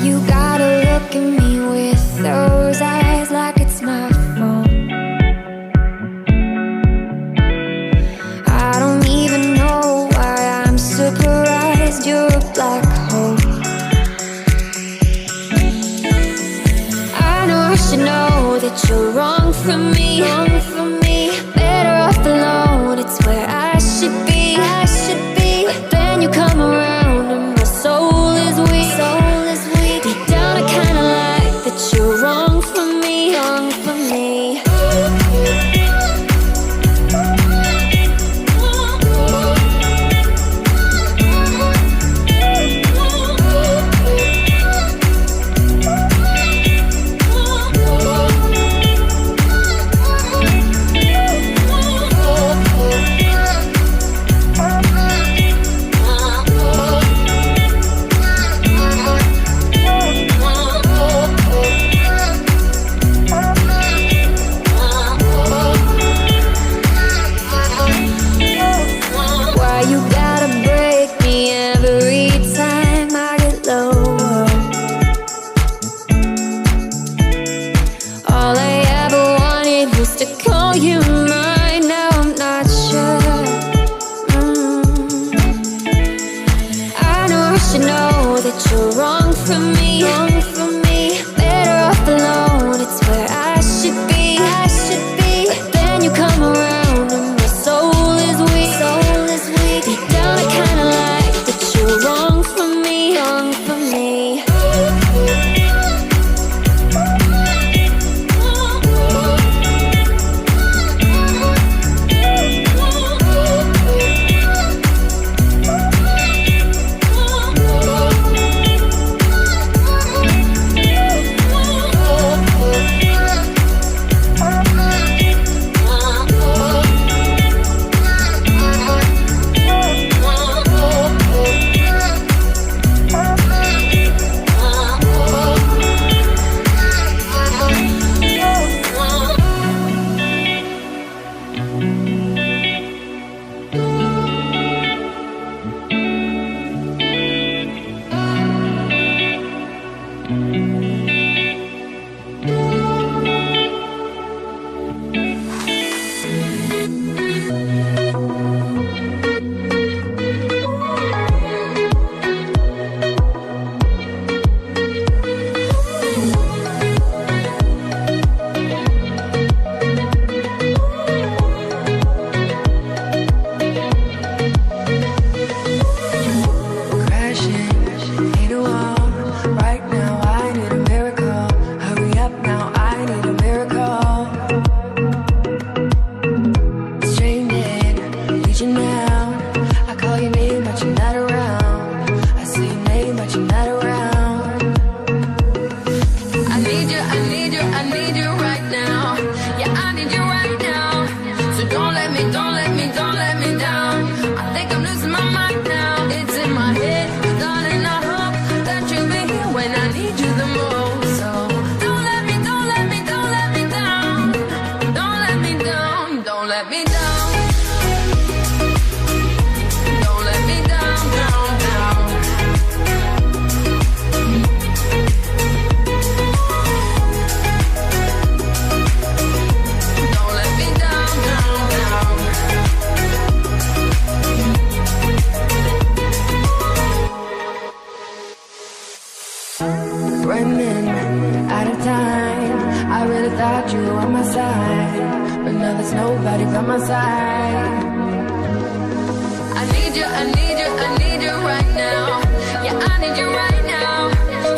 You gotta look at me with those eyes like it's my fault. I don't even know why I'm surprised you're a black hole. I know I should know that you're wrong for me, wrong for me. Better off alone, it's where I should be, I should be. But then you come around and my soul is weak, soul is weak. Deep down I kinda like that you're wrong for me, wrong for me. got you on my side, but now there's nobody by my side. I need you, I need you, I need you right now. Yeah, I need you right now.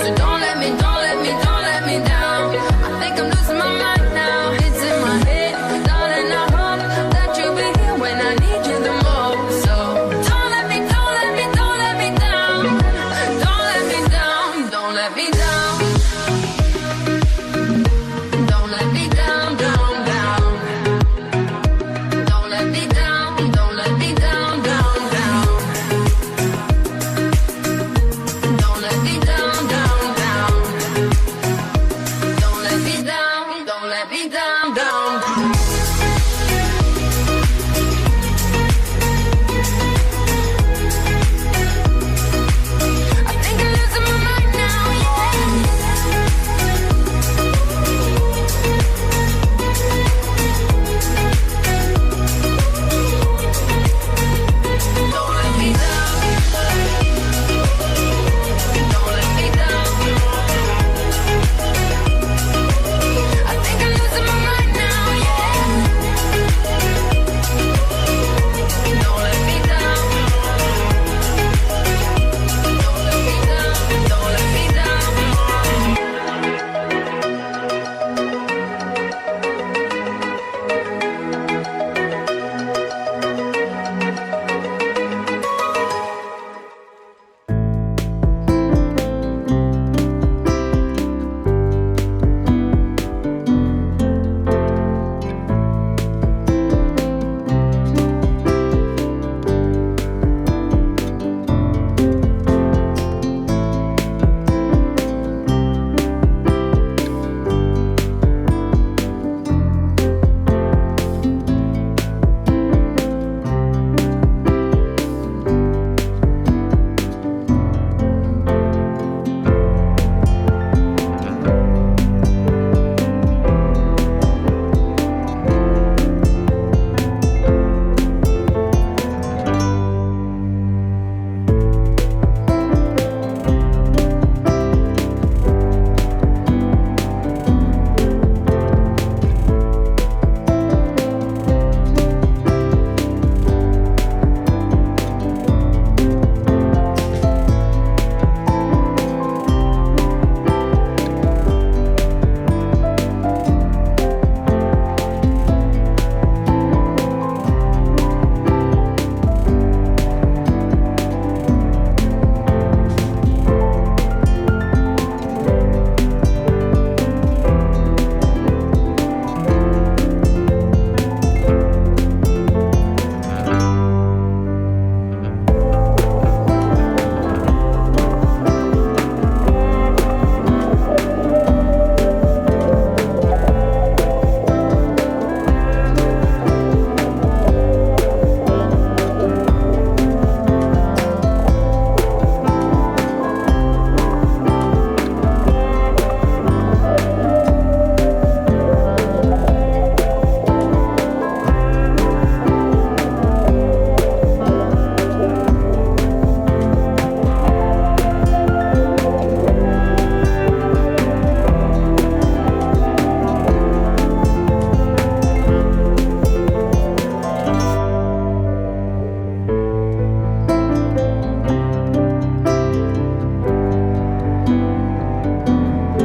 So don't let me, don't let me, don't let me down. I think I'm losing my mind now. It's in my head, darling, I hope that you'll be here when I need you the most. So don't let me, don't let me, don't let me down. Don't let me down, don't let me down.